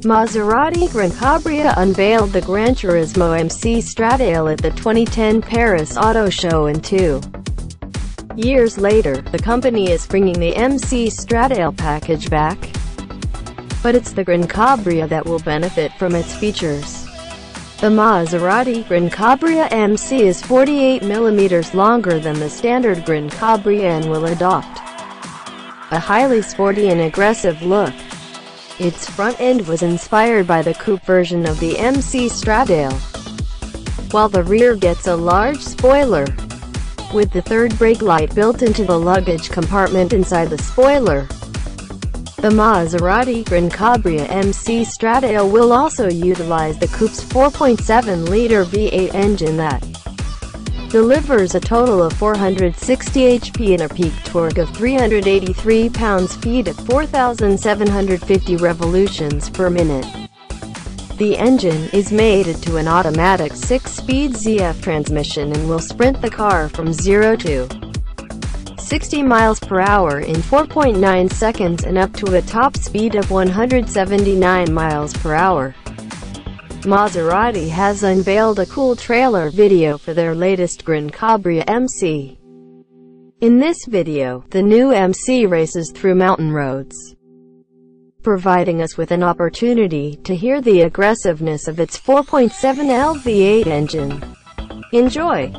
Maserati Gran Cabria unveiled the Gran Turismo MC Stradale at the 2010 Paris Auto Show, and 2 years later, the company is bringing the MC Stradale package back. But it's the Gran Cabria that will benefit from its features. The Maserati Gran Cabria MC is 48 mm longer than the standard Gran Cabria and will adopt a highly sporty and aggressive look. Its front end was inspired by the coupe version of the MC Stradale, while the rear gets a large spoiler, with the third brake light built into the luggage compartment inside the spoiler. The Maserati Gran Cabria MC Stradale will also utilize the coupe's 4.7-liter V8 engine that delivers a total of 460 HP and a peak torque of 383 pounds-feet at 4,750 revolutions per minute. The engine is mated to an automatic 6-speed ZF transmission and will sprint the car from 0 to 60 miles per hour in 4.9 seconds and up to a top speed of 179 miles per hour. Maserati has unveiled a cool trailer video for their latest Gran Cabria MC. In this video, the new MC races through mountain roads, providing us with an opportunity to hear the aggressiveness of its 4.7L V8 engine. Enjoy!